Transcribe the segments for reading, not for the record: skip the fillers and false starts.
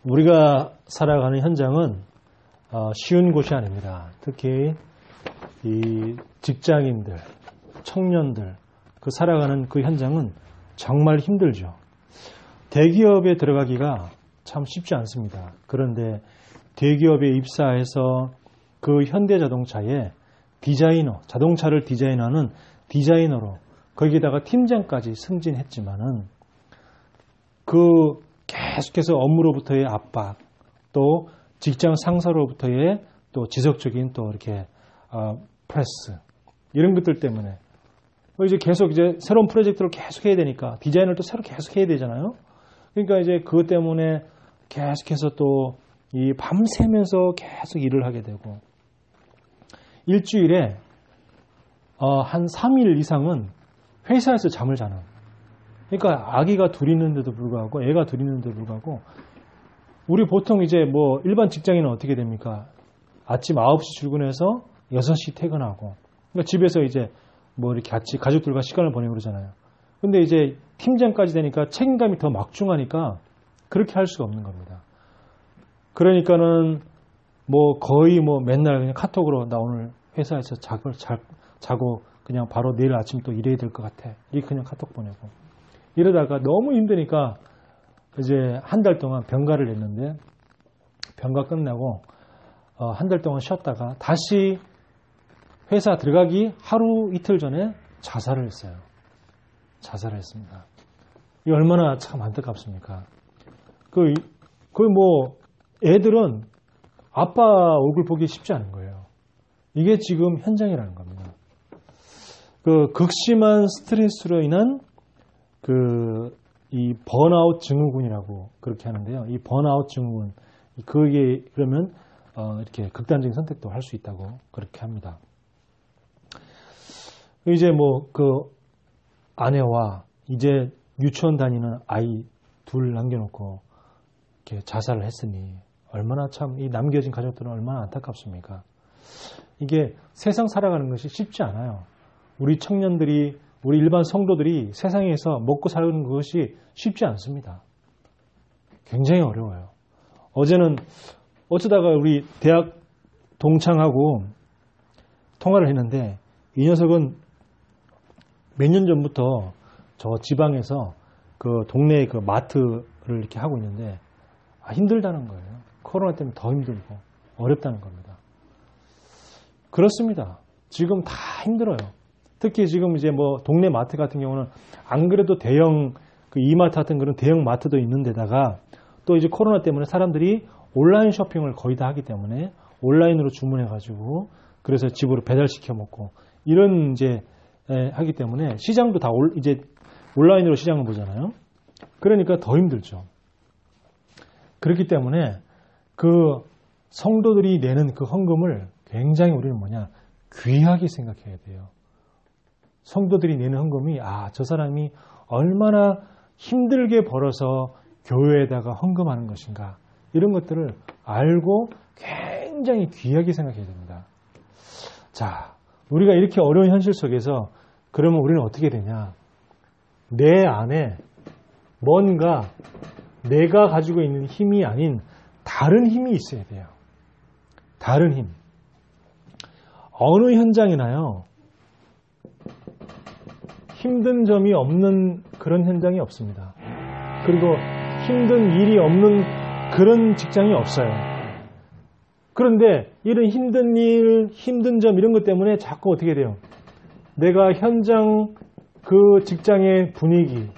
우리가 살아가는 현장은 쉬운 곳이 아닙니다. 특히 이 직장인들, 청년들 그 살아가는 그 현장은 정말 힘들죠. 대기업에 들어가기가 참 쉽지 않습니다. 그런데 대기업에 입사해서 그 현대자동차의 디자이너, 자동차를 디자인하는 디자이너로 거기다가 팀장까지 승진했지만은 그 계속해서 업무로부터의 압박, 또 직장 상사로부터의 또 지속적인 또 이렇게 프레스 이런 것들 때문에 이제 계속 이제 새로운 프로젝트를 계속 해야 되니까 디자인을 또 새로 계속 해야 되잖아요. 그러니까 이제 그것 때문에 계속해서 또 이 밤새면서 계속 일을 하게 되고 일주일에 한 3일 이상은 회사에서 잠을 자는. 그러니까 아기가 둘 있는데도 불구하고 애가 둘 있는데도 불구하고 우리 보통 이제 뭐 일반 직장인은 어떻게 됩니까? 아침 9시 출근해서 6시 퇴근하고 그러니까 집에서 이제 뭐 이렇게 같이 가족들과 시간을 보내고 그러잖아요. 근데 이제 팀장까지 되니까 책임감이 더 막중하니까 그렇게 할 수가 없는 겁니다. 그러니까는 뭐 거의 뭐 맨날 그냥 카톡으로 나 오늘 회사에서 자고 그냥 바로 내일 아침 또 일해야 될 것 같아. 이렇게 그냥 카톡 보내고. 이러다가 너무 힘드니까 이제 한 달 동안 병가를 냈는데 병가 끝나고 한 달 동안 쉬었다가 다시 회사 들어가기 하루 이틀 전에 자살을 했어요. 자살을 했습니다. 이 얼마나 참 안타깝습니까? 거의 뭐 애들은 아빠 얼굴 보기 쉽지 않은 거예요. 이게 지금 현장이라는 겁니다. 그 극심한 스트레스로 인한 이 번아웃 증후군이라고 그렇게 하는데요. 이 번아웃 증후군, 그게 그러면 이렇게 극단적인 선택도 할 수 있다고 그렇게 합니다. 이제 뭐 그 아내와 이제 유치원 다니는 아이 둘 남겨놓고 이렇게 자살을 했으니 얼마나 참 이 남겨진 가족들은 얼마나 안타깝습니까? 이게 세상 살아가는 것이 쉽지 않아요. 우리 청년들이 우리 일반 성도들이 세상에서 먹고 사는 것이 쉽지 않습니다. 굉장히 어려워요. 어제는 어쩌다가 우리 대학 동창하고 통화를 했는데 이 녀석은 몇 년 전부터 저 지방에서 그 동네에 그 마트를 이렇게 하고 있는데 힘들다는 거예요. 코로나 때문에 더 힘들고 어렵다는 겁니다. 그렇습니다. 지금 다 힘들어요. 특히 지금 이제 뭐 동네 마트 같은 경우는 안 그래도 대형 그 이마트 같은 그런 대형 마트도 있는 데다가 또 이제 코로나 때문에 사람들이 온라인 쇼핑을 거의 다 하기 때문에 온라인으로 주문해 가지고 그래서 집으로 배달시켜 먹고 이런 이제 하기 때문에 시장도 다 이제 온라인으로 시장을 보잖아요. 그러니까 더 힘들죠. 그렇기 때문에 그 성도들이 내는 그 헌금을 굉장히 우리는 귀하게 생각해야 돼요. 성도들이 내는 헌금이 저 사람이 얼마나 힘들게 벌어서 교회에다가 헌금하는 것인가 이런 것들을 알고 굉장히 귀하게 생각해야 됩니다. 자, 우리가 이렇게 어려운 현실 속에서 그러면 우리는 어떻게 되냐? 내 안에 뭔가 내가 가지고 있는 힘이 아닌 다른 힘이 있어야 돼요. 다른 힘. 어느 현장이나요. 힘든 점이 없는 그런 현장이 없습니다. 그리고 힘든 일이 없는 그런 직장이 없어요. 그런데 이런 힘든 일, 힘든 점 이런 것 때문에 자꾸 어떻게 돼요? 내가 현장 그 직장의 분위기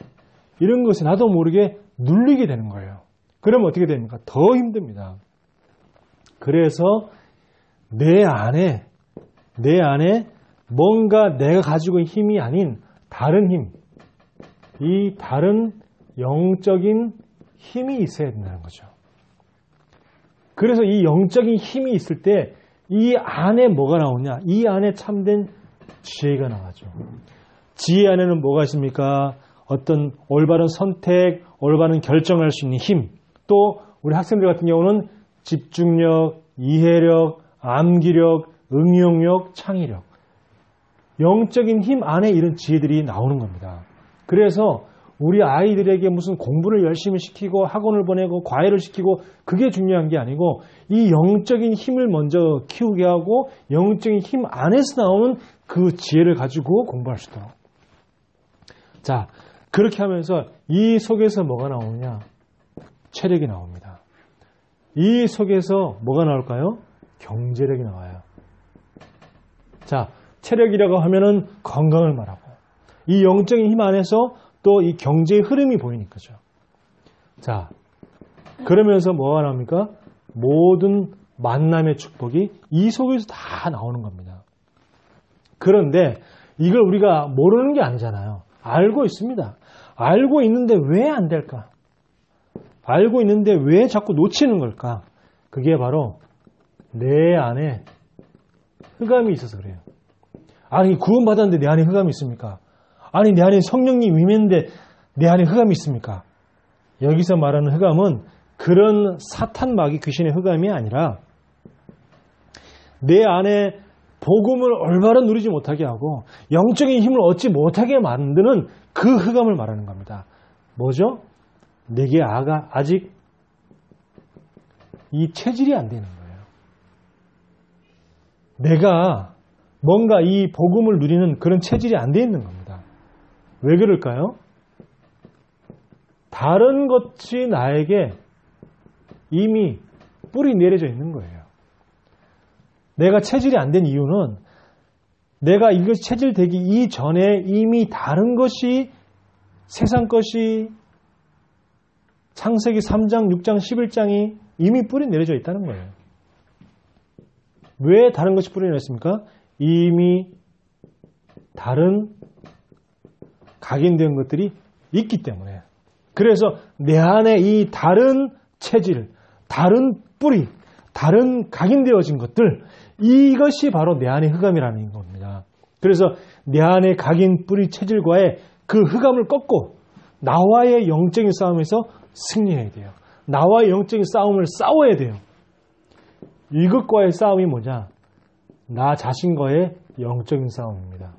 이런 것에 나도 모르게 눌리게 되는 거예요. 그러면 어떻게 됩니까? 더 힘듭니다. 그래서 내 안에 뭔가 내가 가지고 있는 힘이 아닌 다른 힘, 이 다른 영적인 힘이 있어야 된다는 거죠. 그래서 이 영적인 힘이 있을 때 이 안에 뭐가 나오냐? 이 안에 참된 지혜가 나와죠. 지혜 안에는 뭐가 있습니까? 어떤 올바른 선택, 올바른 결정할 수 있는 힘, 또 우리 학생들 같은 경우는 집중력, 이해력, 암기력, 응용력, 창의력. 영적인 힘 안에 이런 지혜들이 나오는 겁니다. 그래서 우리 아이들에게 무슨 공부를 열심히 시키고 학원을 보내고 과외를 시키고 그게 중요한 게 아니고 이 영적인 힘을 먼저 키우게 하고 영적인 힘 안에서 나오는 그 지혜를 가지고 공부할 수 있도록. 자, 그렇게 하면서 이 속에서 뭐가 나오느냐? 체력이 나옵니다. 이 속에서 뭐가 나올까요? 경제력이 나와요. 자, 체력이라고 하면은 건강을 말하고 이 영적인 힘 안에서 또 이 경제의 흐름이 보이니까죠. 자, 그러면서 뭐가 나옵니까? 모든 만남의 축복이 이 속에서 다 나오는 겁니다. 그런데 이걸 우리가 모르는 게 아니잖아요. 알고 있습니다. 알고 있는데 왜 안 될까? 알고 있는데 왜 자꾸 놓치는 걸까? 그게 바로 내 안에 흑암이 있어서 그래요. 아니, 구원받았는데 내 안에 흑암이 있습니까? 아니, 내 안에 성령님 임했는데 내 안에 흑암이 있습니까? 여기서 말하는 흑암은 그런 사탄 마귀 귀신의 흑암이 아니라 내 안에 복음을 올바로 누리지 못하게 하고 영적인 힘을 얻지 못하게 만드는 그 흑암을 말하는 겁니다. 뭐죠? 내게 아직 이 체질이 안 되는 거예요. 내가 뭔가 이 복음을 누리는 그런 체질이 안 돼 있는 겁니다. 왜 그럴까요? 다른 것이 나에게 이미 뿌리 내려져 있는 거예요. 내가 체질이 안 된 이유는 내가 이것이 체질되기 이전에 이미 다른 것이 세상 것이 창세기 3장, 6장, 11장이 이미 뿌리 내려져 있다는 거예요. 왜 다른 것이 뿌리 내렸습니까? 이미 다른 각인된 것들이 있기 때문에. 그래서 내 안에 이 다른 체질, 다른 뿌리, 다른 각인되어진 것들, 이것이 바로 내 안의 흑암이라는 겁니다. 그래서 내 안에 각인 뿌리 체질과의 그 흑암을 꺾고 나와의 영적인 싸움에서 승리해야 돼요. 나와의 영적인 싸움을 싸워야 돼요. 이것과의 싸움이 뭐냐? 나 자신과의 영적인 싸움입니다.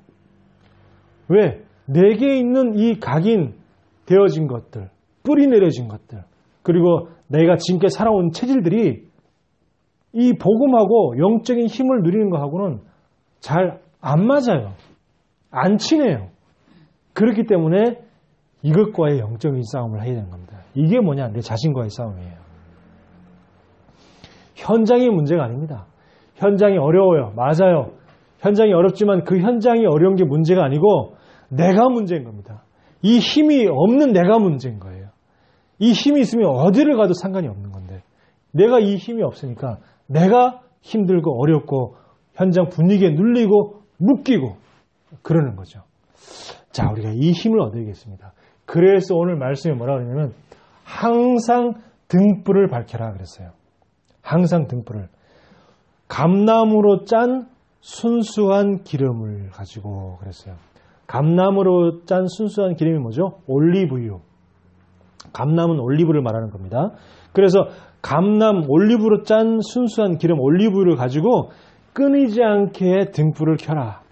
왜? 내게 있는 이 각인 되어진 것들, 뿌리 내려진 것들, 그리고 내가 지금까지 살아온 체질들이 이 복음하고 영적인 힘을 누리는 것하고는 잘 안 맞아요. 안 친해요. 그렇기 때문에 이것과의 영적인 싸움을 해야 되는 겁니다. 이게 뭐냐? 내 자신과의 싸움이에요. 현장이 문제가 아닙니다. 현장이 어려워요. 맞아요. 현장이 어렵지만 그 현장이 어려운 게 문제가 아니고 내가 문제인 겁니다. 이 힘이 없는 내가 문제인 거예요. 이 힘이 있으면 어디를 가도 상관이 없는 건데 내가 이 힘이 없으니까 내가 힘들고 어렵고 현장 분위기에 눌리고 묶이고 그러는 거죠. 자, 우리가 이 힘을 얻어야겠습니다. 그래서 오늘 말씀이 뭐라 그러냐면 항상 등불을 밝혀라 그랬어요. 항상 등불을. 감나무로 짠 순수한 기름을 가지고 그랬어요. 감나무로 짠 순수한 기름이 뭐죠? 올리브유. 감남은 올리브를 말하는 겁니다. 그래서 감남 올리브로 짠 순수한 기름 올리브유를 가지고 끊이지 않게 등불을 켜라.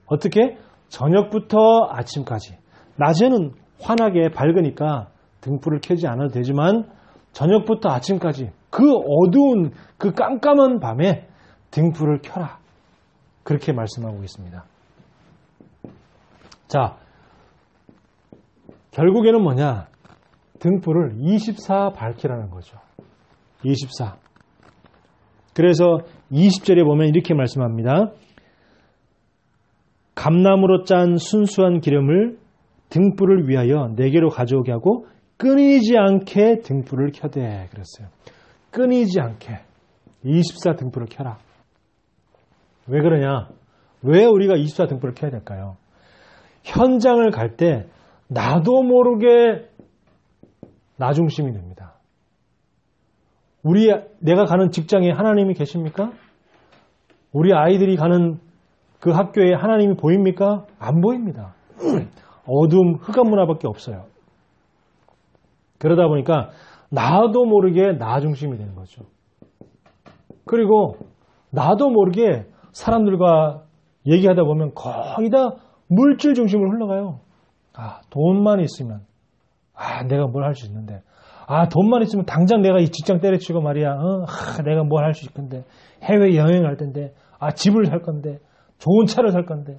어떻게? 저녁부터 아침까지. 낮에는 환하게 밝으니까 등불을 켜지 않아도 되지만 저녁부터 아침까지 그 어두운 그 깜깜한 밤에 등불을 켜라. 그렇게 말씀하고 있습니다. 자, 결국에는 뭐냐? 등불을 24 밝히라는 거죠. 24. 그래서 20절에 보면 이렇게 말씀합니다. 감나무로 짠 순수한 기름을 등불을 위하여 내게로 가져오게 하고 끊이지 않게 등불을 켜대 그랬어요. 끊이지 않게 24 등불을 켜라. 왜 그러냐? 왜 우리가 24 등불을 켜야 될까요? 현장을 갈 때 나도 모르게 나 중심이 됩니다. 내가 가는 직장에 하나님이 계십니까? 우리 아이들이 가는 그 학교에 하나님이 보입니까? 안 보입니다. 어둠, 흑암 문화밖에 없어요. 그러다 보니까 나도 모르게 나 중심이 되는 거죠. 그리고 나도 모르게 사람들과 얘기하다 보면 거의 다 물질 중심으로 흘러가요. 돈만 있으면, 내가 뭘 할 수 있는데. 돈만 있으면 당장 내가 이 직장 때려치고 말이야. 내가 뭘 할 수 있을 건데. 해외 여행 갈 텐데. 집을 살 건데. 좋은 차를 살 건데.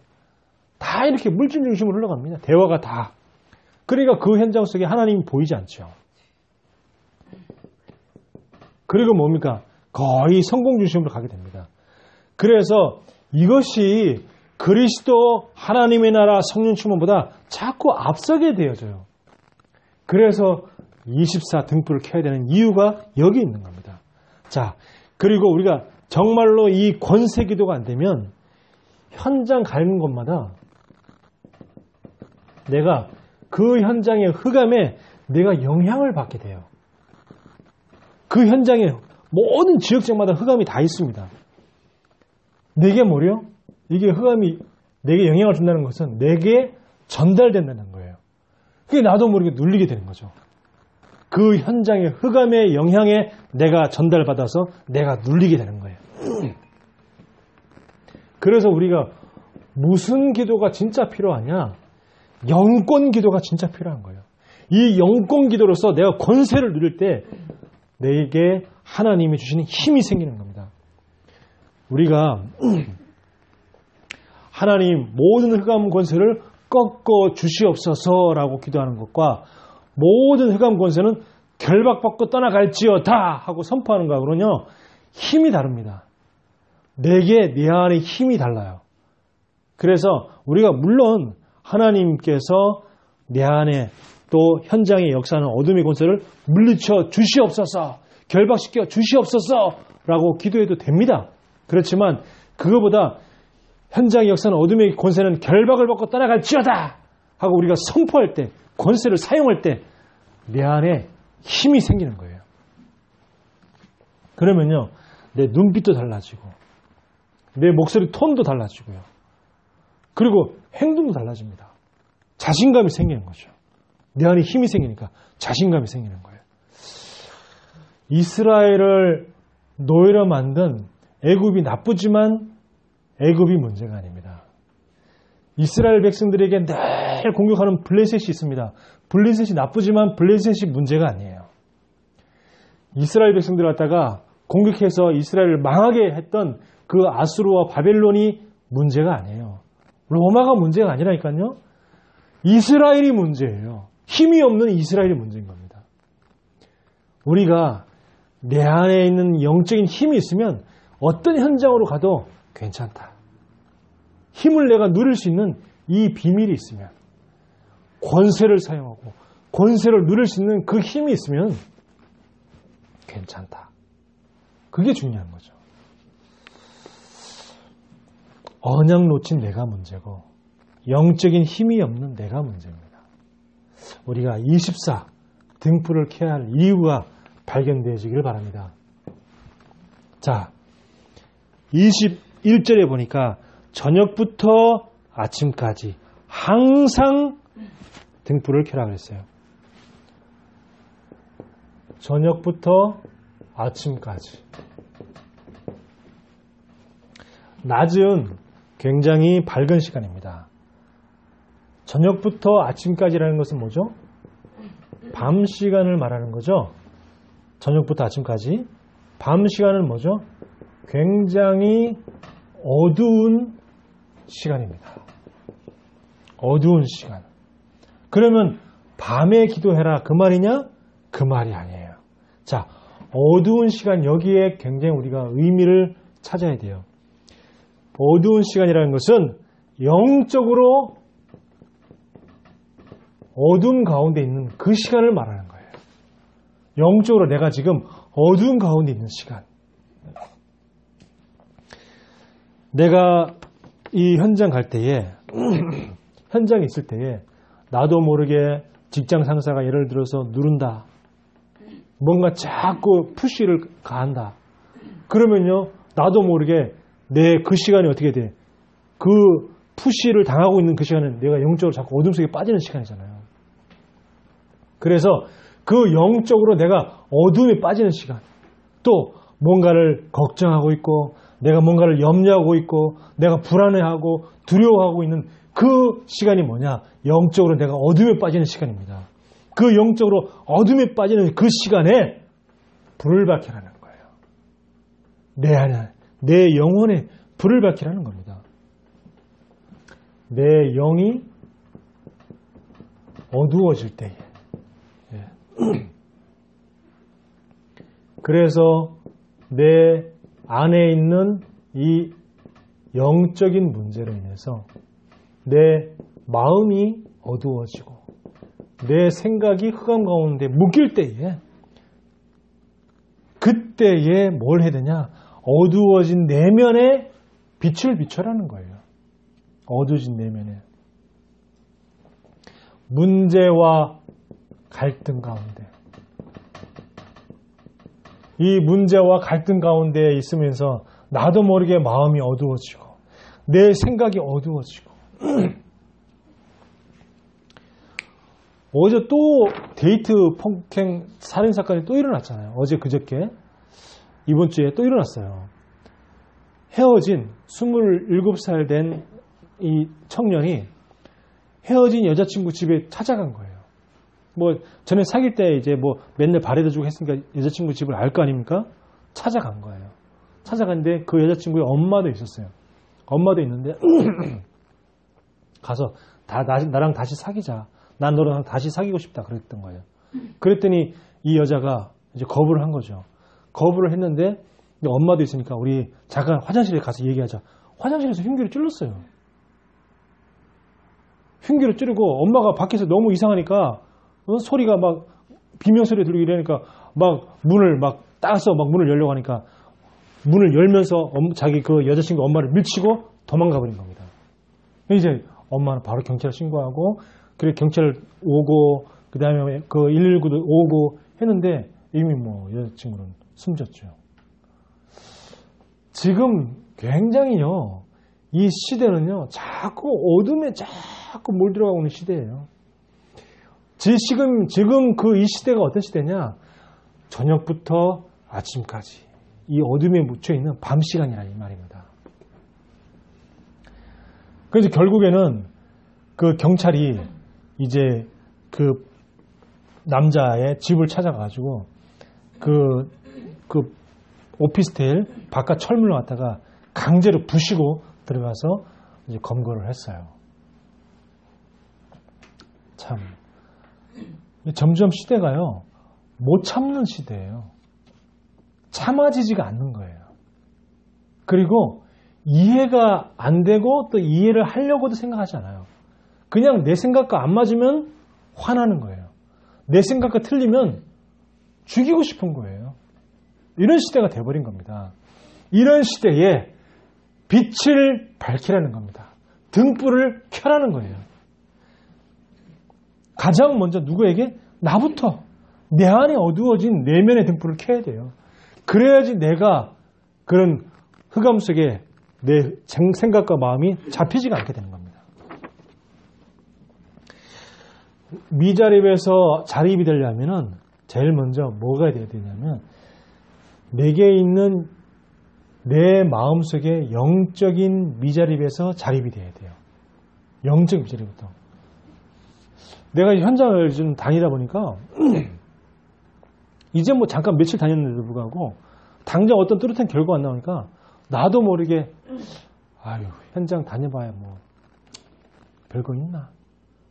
다 이렇게 물질 중심으로 흘러갑니다. 대화가 다. 그러니까 그 현장 속에 하나님이 보이지 않죠. 그리고 뭡니까? 거의 성공 중심으로 가게 됩니다. 그래서 이것이 그리스도 하나님의 나라 성령 충만보다 자꾸 앞서게 되어져요. 그래서 24 등불을 켜야 되는 이유가 여기 있는 겁니다. 자, 그리고 우리가 정말로 이 권세 기도가 안 되면 현장 가는 곳마다 내가 그 현장의 흑암에 내가 영향을 받게 돼요. 그 현장에 모든 지역장마다 흑암이 다 있습니다. 내게 뭐래요? 이게 흑암이 내게 영향을 준다는 것은 내게 전달된다는 거예요. 그게 나도 모르게 눌리게 되는 거죠. 그 현장의 흑암의 영향에 내가 전달받아서 내가 눌리게 되는 거예요. 그래서 우리가 무슨 기도가 진짜 필요하냐? 영권 기도가 진짜 필요한 거예요. 이 영권 기도로서 내가 권세를 누릴 때 내게 하나님이 주시는 힘이 생기는 겁니다. 우리가 하나님 모든 흑암 권세를 꺾어 주시옵소서라고 기도하는 것과 모든 흑암 권세는 결박받고 떠나갈지어다 하고 선포하는 거하고는요, 힘이 다릅니다. 내게 내 안에 힘이 달라요. 그래서 우리가 물론 하나님께서 내 안에 또 현장에 역사하는 어둠의 권세를 물리쳐 주시옵소서, 결박시켜 주시옵소서 라고 기도해도 됩니다. 그렇지만 그거보다 현장에 역사하는 어둠의 권세는 결박을 받고 떠나갈지어다 하고 우리가 선포할 때, 권세를 사용할 때 내 안에 힘이 생기는 거예요. 그러면요, 내 눈빛도 달라지고 내 목소리 톤도 달라지고요. 그리고 행동도 달라집니다. 자신감이 생기는 거죠. 내 안에 힘이 생기니까 자신감이 생기는 거예요. 이스라엘을 노예로 만든 애굽이 나쁘지만 애굽이 문제가 아닙니다. 이스라엘 백성들에게 늘 공격하는 블레셋이 있습니다. 블레셋이 나쁘지만 블레셋이 문제가 아니에요. 이스라엘 백성들을 갖다가 공격해서 이스라엘을 망하게 했던 그 아수르와 바벨론이 문제가 아니에요. 로마가 문제가 아니라니까요. 이스라엘이 문제예요. 힘이 없는 이스라엘이 문제인 겁니다. 우리가 내 안에 있는 영적인 힘이 있으면 어떤 현장으로 가도 괜찮다. 힘을 내가 누릴 수 있는 이 비밀이 있으면, 권세를 사용하고 권세를 누릴 수 있는 그 힘이 있으면 괜찮다. 그게 중요한 거죠. 언약 놓친 내가 문제고 영적인 힘이 없는 내가 문제입니다. 우리가 24 등불을 켜야 할 이유가 발견되어지기를 바랍니다. 자, 21절에 보니까 저녁부터 아침까지 항상 등불을 켜라 그랬어요. 저녁부터 아침까지. 낮은 굉장히 밝은 시간입니다. 저녁부터 아침까지라는 것은 뭐죠? 밤 시간을 말하는 거죠. 저녁부터 아침까지. 밤 시간은 뭐죠? 굉장히 어두운 시간입니다. 어두운 시간. 그러면 밤에 기도해라 그 말이냐? 그 말이 아니에요. 자, 어두운 시간, 여기에 굉장히 우리가 의미를 찾아야 돼요. 어두운 시간이라는 것은 영적으로 어둠 가운데 있는 그 시간을 말하는 거예요. 영적으로 내가 지금 어두운 가운데 있는 시간. 내가 이 현장 갈 때에 현장에 있을 때에 나도 모르게 직장 상사가 예를 들어서 누른다. 뭔가 자꾸 푸시를 가한다. 그러면요, 나도 모르게 내 그 시간이 어떻게 돼? 그 푸시를 당하고 있는 그 시간은 내가 영적으로 자꾸 어둠 속에 빠지는 시간이잖아요. 그래서 그 영적으로 내가 어둠에 빠지는 시간, 또 뭔가를 걱정하고 있고 내가 뭔가를 염려하고 있고 내가 불안해하고 두려워하고 있는 그 시간이 뭐냐? 영적으로 내가 어둠에 빠지는 시간입니다. 그 영적으로 어둠에 빠지는 그 시간에 불을 밝히라는 거예요. 내 안에, 내 영혼에 불을 밝히라는 겁니다. 내 영이 어두워질 때에. 예. 그래서 내 안에 있는 이 영적인 문제로 인해서 내 마음이 어두워지고 내 생각이 흑암 가운데 묶일 때에 그때에 뭘 해야 되냐? 어두워진 내면에 빛을 비춰라는 거예요. 어두워진 내면에. 문제와 갈등 가운데. 이 문제와 갈등 가운데 있으면서 나도 모르게 마음이 어두워지고 내 생각이 어두워지고 어제 또 데이트 폭행 살인사건이 또 일어났잖아요. 어제 그저께 이번 주에 또 일어났어요. 헤어진 27살 된 이 청년이 헤어진 여자친구 집에 찾아간 거예요. 뭐 전에 사귈 때 이제 뭐 맨날 바래다주고 했으니까 여자친구 집을 알 거 아닙니까? 찾아간 거예요. 찾아갔는데 그 여자친구의 엄마도 있었어요. 엄마도 있는데 가서 나랑 다시 사귀자. 난 너랑 다시 사귀고 싶다 그랬던 거예요. 그랬더니 이 여자가 이제 거부를 한 거죠. 거부를 했는데 엄마도 있으니까 우리 잠깐 화장실에 가서 얘기하자. 화장실에서 흉기를 찔렀어요. 흉기를 찌르고 엄마가 밖에서 너무 이상하니까 소리가 막 비명소리 들리고 이러니까 막 문을 막 따서 막 문을 열려고 하니까 문을 열면서 자기 그 여자친구 엄마를 밀치고 도망가 버린 겁니다. 이제 엄마는 바로 경찰에 신고하고 그래 경찰 오고 그 다음에 그 119도 오고 했는데 이미 뭐 여자친구는 숨졌죠. 지금 굉장히요 이 시대는요 자꾸 어둠에 자꾸 몰들어가고 있는 시대예요. 지금 그 이 시대가 어떤 시대냐? 저녁부터 아침까지 이 어둠에 묻혀있는 밤 시간이라 이 말입니다. 그래서 결국에는 그 경찰이 이제 그 남자의 집을 찾아가지고 그 오피스텔 바깥 철문을 갖다가 강제로 부시고 들어가서 이제 검거를 했어요. 참. 점점 시대가요, 못 참는 시대예요. 참아지지가 않는 거예요. 그리고 이해가 안 되고 또 이해를 하려고도 생각하지 않아요. 그냥 내 생각과 안 맞으면 화나는 거예요. 내 생각과 틀리면 죽이고 싶은 거예요. 이런 시대가 돼버린 겁니다. 이런 시대에 빛을 밝히라는 겁니다. 등불을 켜라는 거예요. 가장 먼저 누구에게? 나부터. 내 안에 어두워진 내면의 등불을 켜야 돼요. 그래야지 내가 그런 흑암 속에 내 생각과 마음이 잡히지가 않게 되는 겁니다. 미자립에서 자립이 되려면 제일 먼저 뭐가 돼야 되냐면 내게 있는 내 마음속에 영적인 미자립에서 자립이 돼야 돼요. 영적 미자립부터. 내가 현장을 좀 다니다 보니까 이제 뭐 잠깐 며칠 다녔는데도 불구하고 당장 어떤 뚜렷한 결과가 안 나오니까 나도 모르게 아유 현장 다녀봐야 뭐 별거 있나.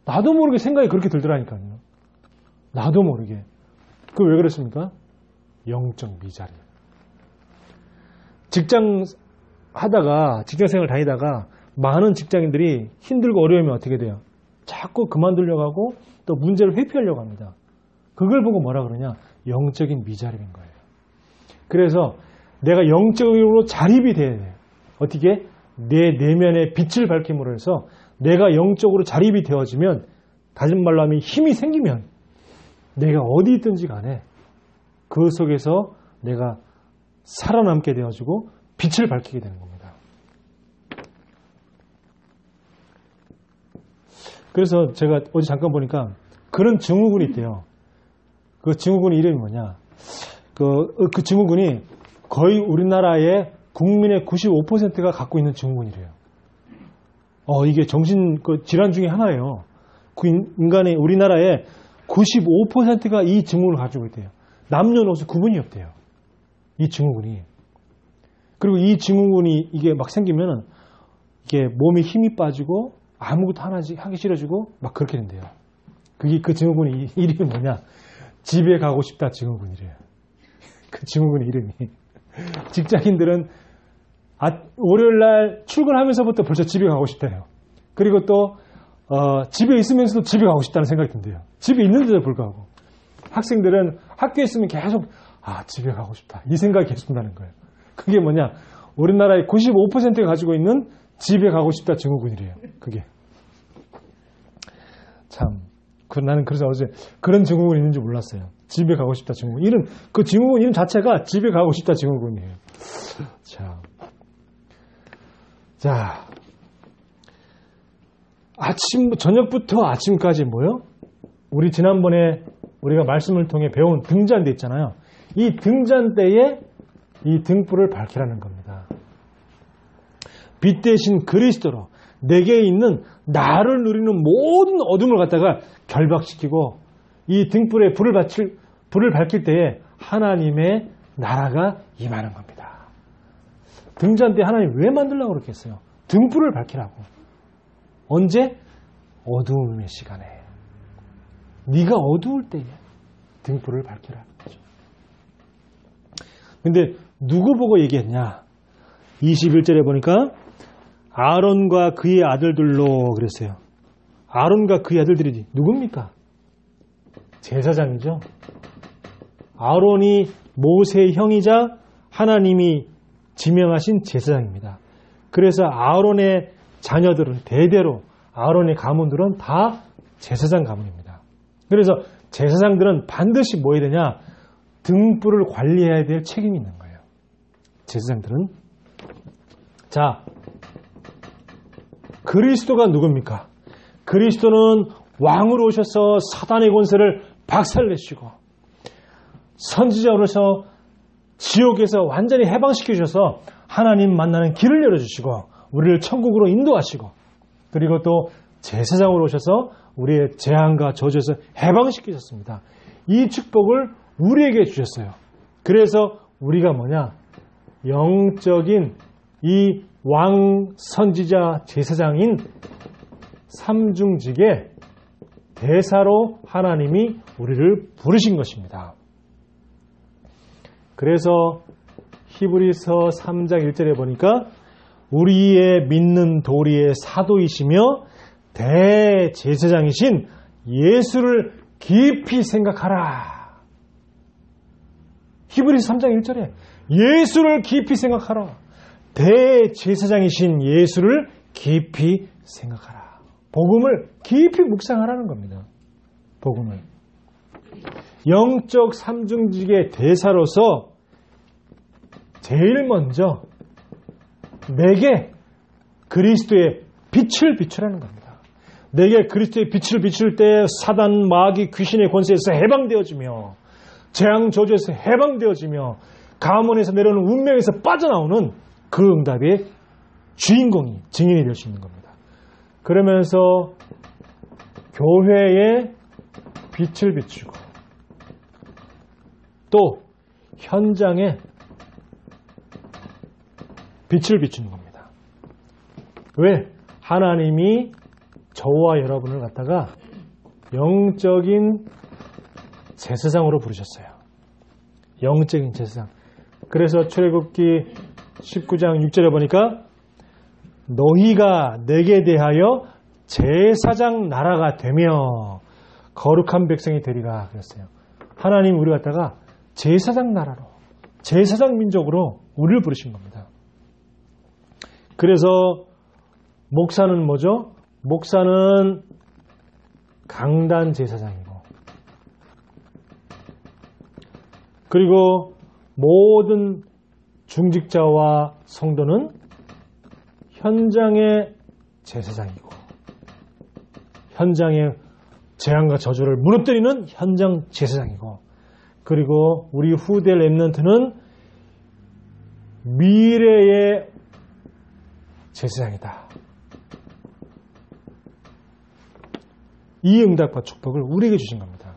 나도 모르게 생각이 그렇게 들더라니까요. 나도 모르게. 그 왜 그랬습니까? 영적 미자립. 직장 생활 다니다가 많은 직장인들이 힘들고 어려우면 어떻게 돼요? 자꾸 그만두려고 하고 또 문제를 회피하려고 합니다. 그걸 보고 뭐라 그러냐? 영적인 미자립인 거예요. 그래서 내가 영적으로 자립이 돼야 돼요. 어떻게? 내 내면의 빛을 밝힘으로 해서 내가 영적으로 자립이 되어지면 다른 말로 하면 힘이 생기면 내가 어디 있든지 간에 그 속에서 내가 살아남게 되어지고 빛을 밝히게 되는 겁니다. 그래서 제가 어제 잠깐 보니까 그런 증후군이 있대요. 그 증후군 이름이 뭐냐? 그 증후군이 거의 우리나라의 국민의 95%가 갖고 있는 증후군이래요. 이게 정신 질환 중에 하나예요. 우리나라에 95%가 이 증후군을 가지고 있대요. 남녀노소 구분이 없대요. 이 증후군이. 그리고 이 증후군이 이게 막 생기면은 이게 몸에 힘이 빠지고 아무것도 하기 싫어지고 막 그렇게 된대요. 그 증후군이 이름이 뭐냐? 집에 가고 싶다 증후군이래요. 그 증후군 이름이. 직장인들은 월요일날 출근하면서부터 벌써 집에 가고 싶대요. 그리고 또 집에 있으면서도 집에 가고 싶다는 생각이 든대요. 집에 있는데도 불구하고. 학생들은 학교에 있으면 계속 집에 가고 싶다. 이 생각이 계속 든다는 거예요. 그게 뭐냐? 우리나라의 95%가 가지고 있는 집에 가고 싶다 증후군이래요. 그게. 참. 나는 그래서 어제 그런 증후군이 있는지 몰랐어요. 집에 가고 싶다 증후군. 그 증후군 이름 자체가 집에 가고 싶다 증후군이에요. 자. 저녁부터 아침까지 뭐요? 우리 지난번에 우리가 말씀을 통해 배운 등잔대 있잖아요. 이 등잔대에 이 등불을 밝히라는 겁니다. 빛 대신 그리스도로 내게 있는 나를 누리는 모든 어둠을 갖다가 결박시키고 이 등불에 불을 밝힐 때에 하나님의 나라가 임하는 겁니다. 등잔대 하나님 왜 만들려고 그렇겠어요? 등불을 밝히라고. 언제? 어두움의 시간에. 네가 어두울 때에 등불을 밝히라는 거죠. 근데 누구 보고 얘기했냐? 21절에 보니까 아론과 그의 아들들로 그랬어요. 아론과 그의 아들들이 누굽니까? 제사장이죠. 아론이 모세의 형이자 하나님이 지명하신 제사장입니다. 그래서 아론의 자녀들은 대대로 아론의 가문들은 다 제사장 가문입니다. 그래서 제사장들은 반드시 뭐 해야 되냐? 등불을 관리해야 될 책임이 있는 거예요. 제사장들은. 자, 그리스도가 누굽니까? 그리스도는 왕으로 오셔서 사단의 권세를 박살내시고 선지자로서 지옥에서 완전히 해방시켜 주셔서 하나님 만나는 길을 열어주시고 우리를 천국으로 인도하시고 그리고 또 제사장으로 오셔서 우리의 재앙과 저주에서 해방시키셨습니다. 이 축복을 우리에게 주셨어요. 그래서 우리가 뭐냐? 영적인 이 왕, 선지자, 제사장인 삼중직의 대사로 하나님이 우리를 부르신 것입니다. 그래서 히브리서 3장 1절에 보니까 우리의 믿는 도리의 사도이시며 대제사장이신 예수를 깊이 생각하라. 히브리서 3장 1절에 예수를 깊이 생각하라. 대제사장이신 예수를 깊이 생각하라. 복음을 깊이 묵상하라는 겁니다. 복음을. 영적 삼중직의 대사로서 제일 먼저 내게 그리스도의 빛을 비추라는 겁니다. 내게 그리스도의 빛을 비출 때 사단, 마귀, 귀신의 권세에서 해방되어지며 재앙 저주에서 해방되어지며 가문에서 내려오는 운명에서 빠져나오는 그 응답의 주인공이 증인이 될 수 있는 겁니다. 그러면서 교회에 빛을 비추고 또 현장에 빛을 비추는 겁니다. 왜? 하나님이 저와 여러분을 갖다가 영적인 제사장으로 부르셨어요. 영적인 제사장. 그래서 출애굽기 19장 6절에 보니까 너희가 내게 대하여 제사장 나라가 되며 거룩한 백성이 되리라 그랬어요. 하나님 우리 갖다가 제사장 나라로, 제사장 민족으로 우리를 부르신 겁니다. 그래서 목사는 뭐죠? 목사는 강단 제사장이고 그리고 모든 중직자와 성도는 현장의 제사장이고 현장의 재앙과 저주를 무너뜨리는 현장 제사장이고 그리고 우리 후대 렘넌트는 미래의 제사장이다. 이 응답과 축복을 우리에게 주신 겁니다.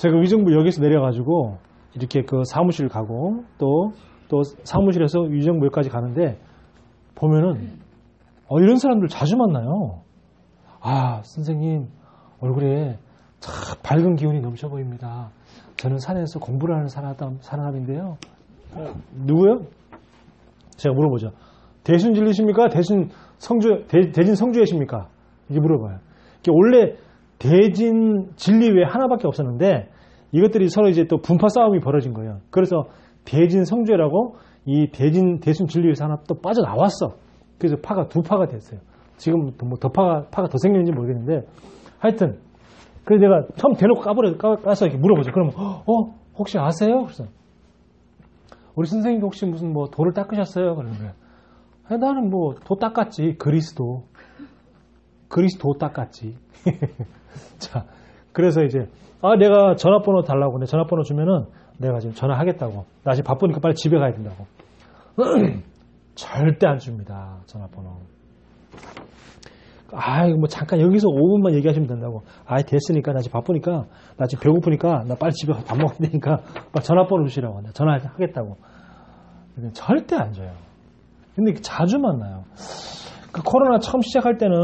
제가 의정부역에서 내려가지고 이렇게 그 사무실 가고 또 사무실에서 의정부역까지 가는데 보면은 이런 사람들 자주 만나요. 아, 선생님 얼굴에 참 밝은 기운이 넘쳐 보입니다. 저는 산에서 공부를 하는 사람인데요. 누구요? 제가 물어보죠. 대신 진리십니까? 대신 성주회십니까? 이렇게 물어봐요. 원래 대진 진리 외에 하나밖에 없었는데 이것들이 서로 이제 또 분파 싸움이 벌어진 거예요. 그래서 대진 성주회라고 이 대진 진리회에서 하나 또 빠져나왔어. 그래서 파가 두 파가 됐어요. 지금 뭐 더 파가 더 생겼는지 모르겠는데 하여튼 그래서 내가 처음 대놓고 까서 이렇게 물어보죠. 그러면 혹시 아세요? 그래서 우리 선생님도 혹시 무슨 뭐 도를 닦으셨어요? 그러는 거예요. 나는 뭐 도 닦았지. 그리스도 닦았지. 자, 그래서 이제 내가 전화번호 달라고. 내 전화번호 주면은 내가 지금 전화하겠다고. 나 지금 바쁘니까 빨리 집에 가야 된다고. 절대 안 줍니다. 전화번호. 이거 뭐 잠깐 여기서 5분만 얘기하시면 된다고. 됐으니까 나 지금 바쁘니까 나 지금 배고프니까 나 빨리 집에 가서 밥 먹어야 되니까 전화번호 주시라고. 내가 전화하겠다고. 절대 안 줘요. 근데 자주 만나요. 그 코로나 처음 시작할 때는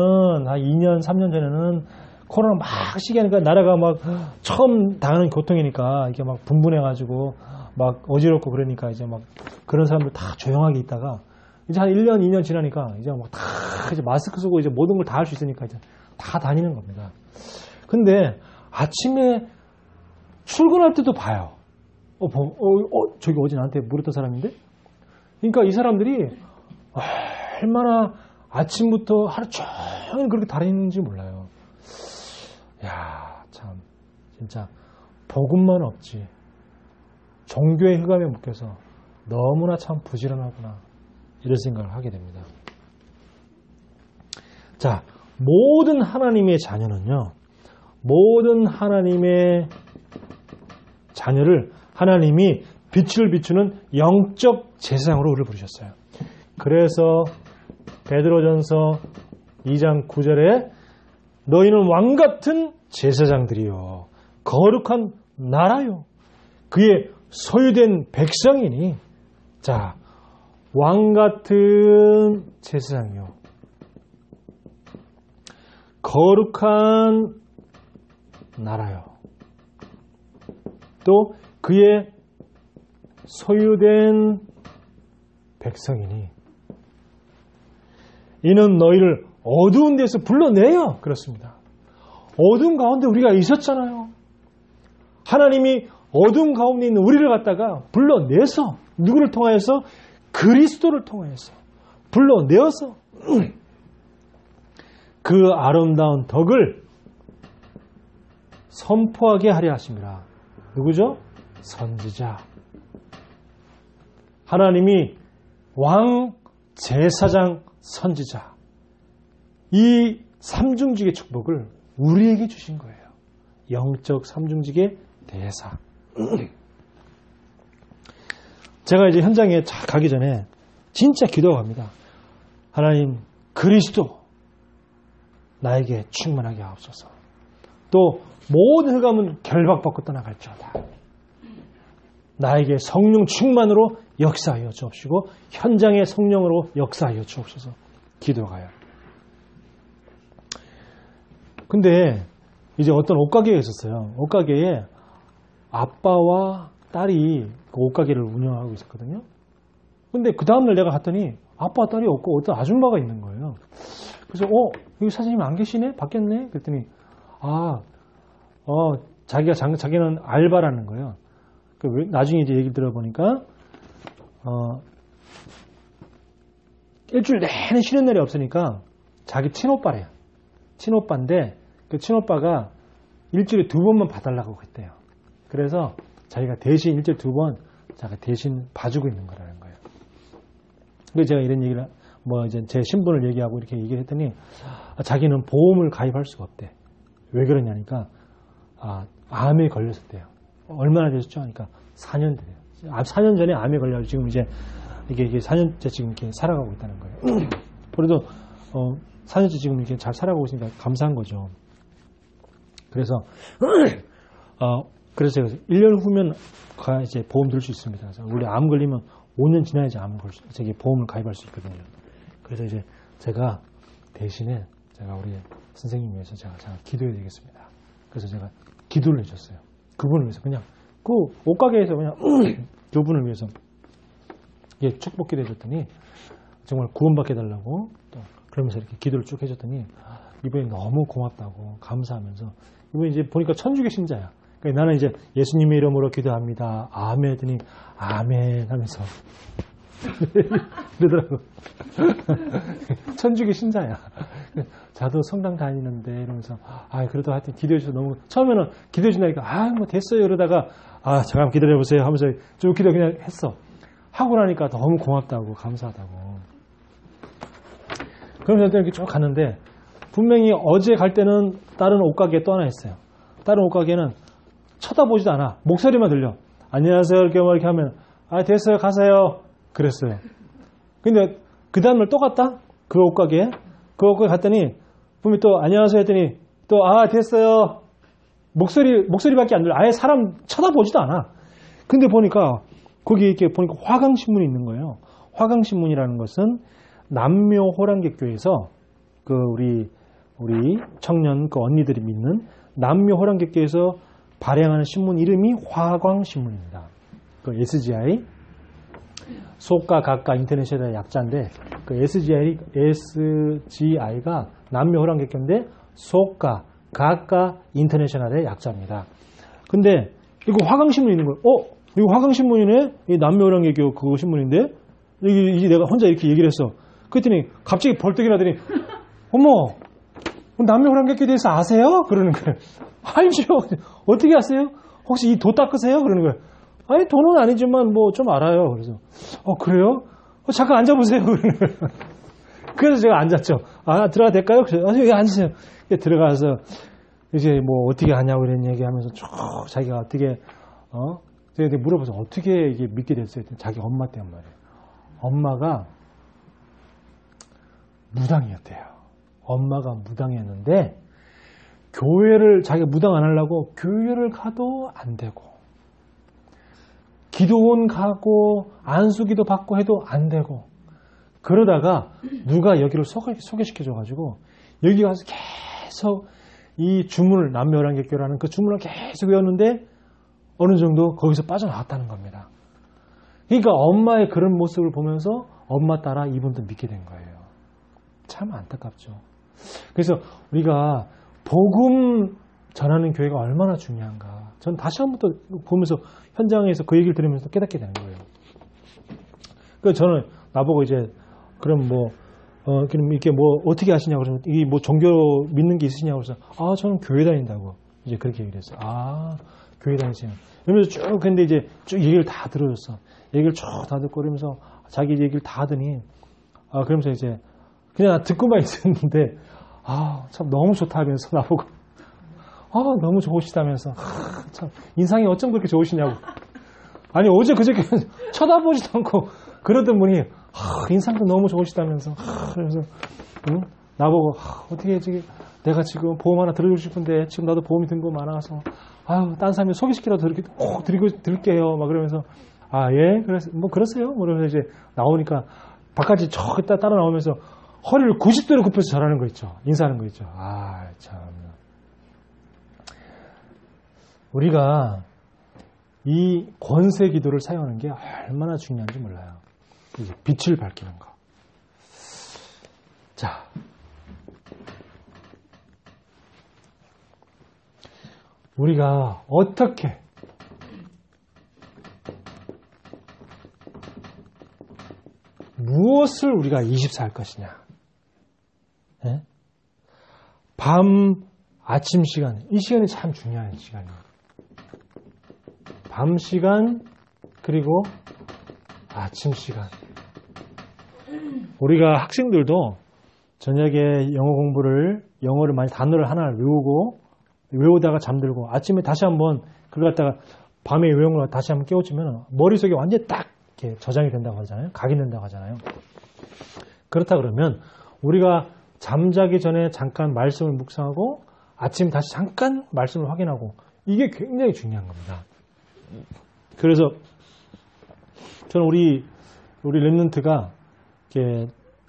한 2년, 3년 전에는 코로나 막 시기하니까 나라가 막 처음 당하는 고통이니까 이게 막 분분해가지고 막 어지럽고 그러니까 이제 막 그런 사람들 다 조용하게 있다가 이제 한 1년, 2년 지나니까 이제 막 다 이제 마스크 쓰고 이제 모든 걸 다 할 수 있으니까 이제 다 다니는 겁니다. 근데 아침에 출근할 때도 봐요. 저기 어제 나한테 물었던 사람인데? 그러니까 이 사람들이 얼마나 아침부터 하루 종일 그렇게 다니는지 몰라요. 야, 참 진짜 복음만 없지 종교의 흑암에 묶여서 너무나 참 부지런하구나 이런 생각을 하게 됩니다. 자, 모든 하나님의 자녀는요, 모든 하나님의 자녀를 하나님이 빛을 비추는 영적 제사장으로 우리를 부르셨어요. 그래서 베드로전서 2장 9절에 너희는 왕같은 제사장들이요 거룩한 나라요 그의 소유된 백성이니. 자, 왕같은 제사장이요 거룩한 나라요 또 그의 소유된 백성이니 이는 너희를 어두운 데서 불러내요. 그렇습니다. 어두운 가운데 우리가 있었잖아요. 하나님이 어두운 가운데 있는 우리를 갖다가 불러내서 누구를 통하여서? 그리스도를 통하여서 불러내어서 그 아름다운 덕을 선포하게 하려 하십니다. 누구죠? 선지자. 하나님이 왕, 제사장, 선지자. 이 삼중직의 축복을 우리에게 주신 거예요. 영적 삼중직의 대사. 제가 이제 현장에 가기 전에 진짜 기도합니다. 하나님, 그리스도 나에게 충만하게 하옵소서. 또 모든 흑암은 결박받고 떠나갈지어다. 나에게 성령 충만으로 역사하여 주옵시고 현장의 성령으로 역사하여 주옵소서. 기도가요. 근데 이제 어떤 옷가게에 있었어요. 옷가게에 아빠와 딸이 그 옷가게를 운영하고 있었거든요. 근데 그 다음날 내가 갔더니 아빠와 딸이 없고 어떤 아줌마가 있는 거예요. 그래서 여기 사장님 안 계시네? 바뀌었네? 그랬더니 자기는 알바라는 거예요. 나중에 이제 얘기 들어보니까 일주일 내내 쉬는 날이 없으니까 자기 친오빠래요. 친오빠인데 그 친오빠가 일주일에 2번만 봐달라고 했대요. 그래서 자기가 대신 일주일에 2번 자기가 대신 봐주고 있는 거라는 거예요. 그래서 제가 이런 얘기를 이제 제 신분을 얘기하고 이렇게 얘기를 했더니 자기는 보험을 가입할 수가 없대. 왜 그러냐니까 암에 걸렸었대요. 얼마나 되셨죠? 하니까 4년 돼요. 4년 전에 암에 걸려가지고 지금 이제 이게 4년째 지금 이렇게 살아가고 있다는 거예요. 그래도 4년째 지금 이렇게 잘 살아가고 있으니까 감사한 거죠. 그래서 그래서 제가 1년 후면 이제 보험 들 수 있습니다. 그래서 우리 암 걸리면 5년 지나야지 저기 보험을 가입할 수 있거든요. 그래서 이제 제가 대신에 제가 우리 선생님 위해서 제가 기도해야 되겠습니다. 그래서 제가 기도를 해줬어요. 그분을 위해서 그냥 그 옷가게에서 그냥 그분을 위해서 축복 기도 해줬더니 정말 구원받게 해달라고 또 그러면서 이렇게 기도를 쭉 해줬더니 이분이 너무 고맙다고 감사하면서 이분이 이제 보니까 천주교 신자야. 그러니까 나는 이제 예수님의 이름으로 기도합니다. 아멘 했더니 아멘 하면서 그러더라고. 천주교 신자야. 자도 성당 다니는데 이러면서 그래도 하여튼 기도해 주셔서 너무 처음에는 기도해 준다니까 뭐 됐어요 이러다가 잠깐 기다려 보세요 하면서 쭉 기도 그냥 했어. 하고 나니까 너무 고맙다고 감사하다고. 그러면서 이렇게 쭉 갔는데 분명히 어제 갈 때는 다른 옷가게에 또 하나 있어요. 다른 옷가게는 쳐다보지도 않아. 목소리만 들려. 안녕하세요 이렇게 하면 됐어요 가세요 그랬어요. 근데 그 다음날 또 갔다 그 옷가게에 갔더니 분명히 또 안녕하세요 했더니 또 됐어요 목소리밖에 안 들려. 아예 사람 쳐다보지도 않아. 근데 보니까 거기 이렇게 보니까 화강신문이 있는 거예요. 화강신문이라는 것은 남묘호랑객교에서 그 우리 청년 그 언니들이 믿는 남묘호랑객교에서 발행하는 신문 이름이 화광신문입니다. 그 SGI 소가 가가 인터내셔널 약자인데 그 SGI가 남묘호랑객교인데 소가 가가 인터내셔널의 약자입니다. 근데 이거 화강신문이 있는 거예요. 이거 화강신문이네? 이 남묘호랑객교 그거 신문인데? 이게 내가 혼자 이렇게 얘기를 했어. 그랬더니 갑자기 벌떡 일어나더니 어머 남묘호랑객교에 대해서 아세요? 그러는 거예요. 알죠. 어떻게 아세요? 혹시 이 도 닦으세요? 그러는 거예요. 도는 아니지만 뭐 좀 알아요. 그래서 그래요? 잠깐 앉아보세요. 그러는 거예요. 그래서 제가 앉았죠. 들어가도 될까요? 그래서 여기 앉으세요. 들어가서 이제 뭐 어떻게 하냐고 이런 얘기하면서 쭉 자기가 어떻게 제가 물어봐서 어떻게 이게 믿게 됐어요? 자기 엄마 때문에 말이에요. 엄마가 무당이었대요. 엄마가 무당이었는데 교회를 자기가 무당 안 하려고 교회를 가도 안 되고 기도원 가고 안수기도 받고 해도 안 되고 그러다가 누가 여기를 소개시켜줘가지고 여기 가서 계속 이 주문을 남묘호랑객교라는 그 주문을 계속 외웠는데 어느 정도 거기서 빠져나왔다는 겁니다. 그러니까 엄마의 그런 모습을 보면서 엄마 따라 이분도 믿게 된 거예요. 참 안타깝죠. 그래서 우리가 복음 전하는 교회가 얼마나 중요한가. 전 다시 한 번 또 보면서 현장에서 그 얘기를 들으면서 깨닫게 되는 거예요. 그래서 저는 나보고 이제 그럼 그럼 이렇게 어떻게 하시냐고 그러면 이게 종교 믿는 게 있으시냐고 그래서 저는 교회 다닌다고 이제 그렇게 얘기를 했어요. 교회 다니시는. 그러면서 쭉 근데 이제 쭉 얘기를 다 들어줬어. 얘기를 쭉 다 듣고 그러면서 자기 얘기를 다 하더니 그러면서 이제 그냥 듣고만 있었는데 참 너무 좋다 하면서 나보고 너무 좋으시다면서 참 인상이 어쩜 그렇게 좋으시냐고. 아니 어제 그저께 쳐다보지도 않고 그러던 분이 인상도 너무 좋으시다면서 그래서 나보고 어떻게 내가 지금 보험 하나 들어주고 싶은데 지금 나도 보험이 든 거 많아서 딴 사람이 소개시키라도 이렇게 꼭 드릴게요 막 그러면서 예 그래서 그러세요 그러면서 이제 나오니까 바깥이 저 따라 나오면서 허리를 90도로 굽혀서 절하는 거 있죠. 인사하는 거 있죠. 참 우리가 이 권세 기도를 사용하는 게 얼마나 중요한지 몰라요. 이제 빛을 밝히는 거. 자, 우리가 어떻게 무엇을 우리가 24할 것이냐. 네? 아침 시간, 이 시간이 참 중요한 시간이에요. 밤 시간 그리고 아침 시간. 우리가 학생들도 저녁에 영어를 많이 단어를 하나를 외우다가 잠들고 아침에 다시 한번 그걸 갖다가 밤에 외운 걸 다시 한번 깨우치면 머릿속에 완전히 딱 이렇게 저장이 된다고 하잖아요. 각인된다고 하잖아요. 그렇다 그러면 우리가 잠자기 전에 잠깐 말씀을 묵상하고 아침 다시 잠깐 말씀을 확인하고 이게 굉장히 중요한 겁니다. 그래서 저는 우리 렘넌트가 이렇게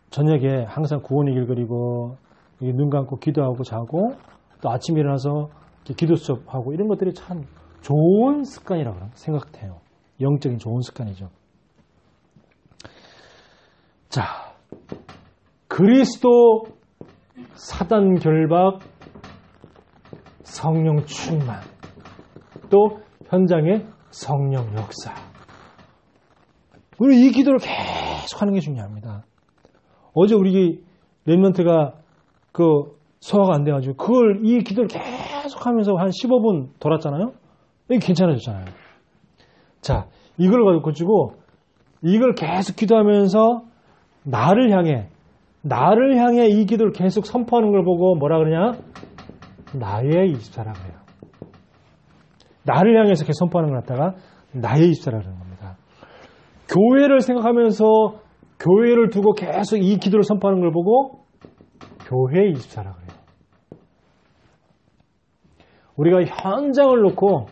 저녁에 항상 구원의 길 그리고 눈 감고 기도하고 자고 또 아침에 일어나서 기도 수업하고 이런 것들이 참 좋은 습관이라고 생각해요. 영적인 좋은 습관이죠. 자, 그리스도, 사단 결박, 성령 충만, 또 현장의 성령 역사. 우리 이 기도를 계속 하는 게 중요합니다. 어제 우리 렘넌트가 소화가 안 돼가지고 이 기도를 계속 하면서 한 15분 돌았잖아요. 이게 괜찮아졌잖아요. 자, 이걸 가지고 이걸 계속 기도하면서 나를 향해 이 기도를 계속 선포하는 걸 보고 뭐라 그러냐? 나의 24라고 해요. 나를 향해서 계속 선포하는 걸 갖다가 나의 24라고 하는 겁니다. 교회를 생각하면서 교회를 두고 계속 이 기도를 선포하는 걸 보고 교회 24라고 해요. 우리가 현장을 놓고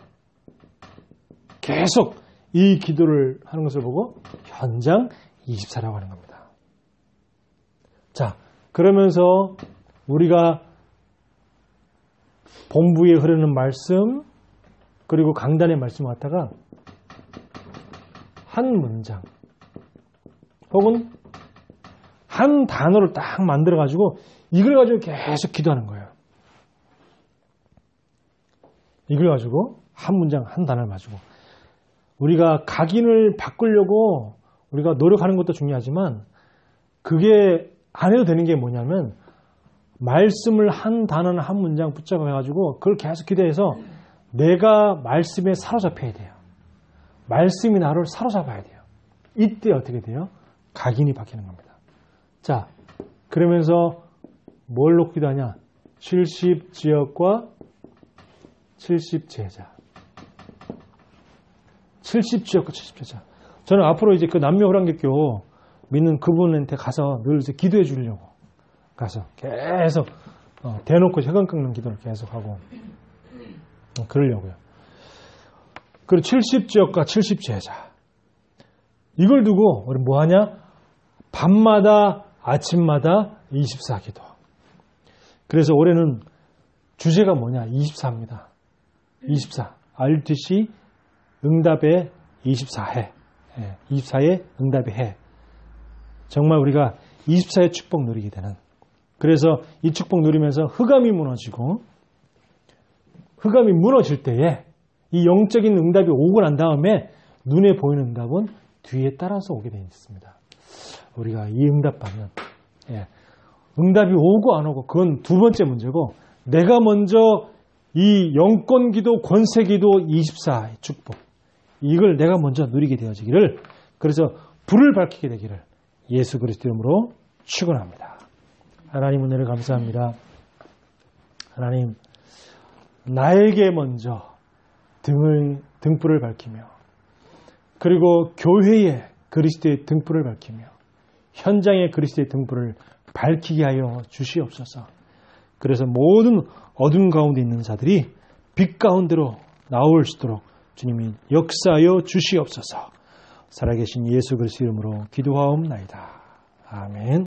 계속 이 기도를 하는 것을 보고 현장 24라고 하는 겁니다. 자, 그러면서 우리가 본부에 흐르는 말씀 그리고 강단의 말씀을 갖다가 한 문장 혹은 한 단어를 딱 만들어 가지고 이걸 가지고 계속 기도하는 거예요. 이걸 가지고 한 문장 한 단어를 가지고 우리가 각인을 바꾸려고 우리가 노력하는 것도 중요하지만 그게 안 해도 되는 게 뭐냐면 말씀을 한 단어나 한 문장 붙잡아 가지고 그걸 계속 기도해서 내가 말씀에 사로잡혀야 돼요. 말씀이 나를 사로잡아야 돼요. 이때 어떻게 돼요? 각인이 바뀌는 겁니다. 자, 그러면서 뭘 놓고 기도하냐? 70지역과 70제자. 70지역과 70제자. 저는 앞으로 이제 그 남녀호랑객교 믿는 그분한테 가서 늘 이제 기도해 주려고 가서 계속 대놓고 혈관 깎는 기도를 계속 하고 그러려고요. 그리고 70지역과 70제자. 이걸 두고 우리 뭐 하냐? 밤마다 아침마다 24기도. 그래서 올해는 주제가 뭐냐? 24입니다. 24. RUTC 응답의 24해. 24의 응답의 해. 정말 우리가 24의 축복 누리게 되는. 그래서 이 축복 누리면서 흑암이 무너지고 흑암이 무너질 때에 이 영적인 응답이 오고 난 다음에 눈에 보이는 응답은 뒤에 따라서 오게 되어 있습니다. 우리가 이 응답 받는 응답이 오고 안 오고 그건 두 번째 문제고 내가 먼저 이 영권기도 권세기도 24의 축복 이걸 내가 먼저 누리게 되어지기를 그래서 불을 밝히게 되기를 예수 그리스도 이름으로 축원합니다. 하나님 은혜를 감사합니다. 하나님 나에게 먼저 등불을 밝히며 그리고 교회에 그리스도의 등불을 밝히며 현장에 그리스도의 등불을 밝히게 하여 주시옵소서. 그래서 모든 어둠 가운데 있는 자들이 빛 가운데로 나올 수 있도록 주님이 역사하여 주시옵소서. 살아계신 예수 그리스도 이름으로 기도하옵나이다. 아멘.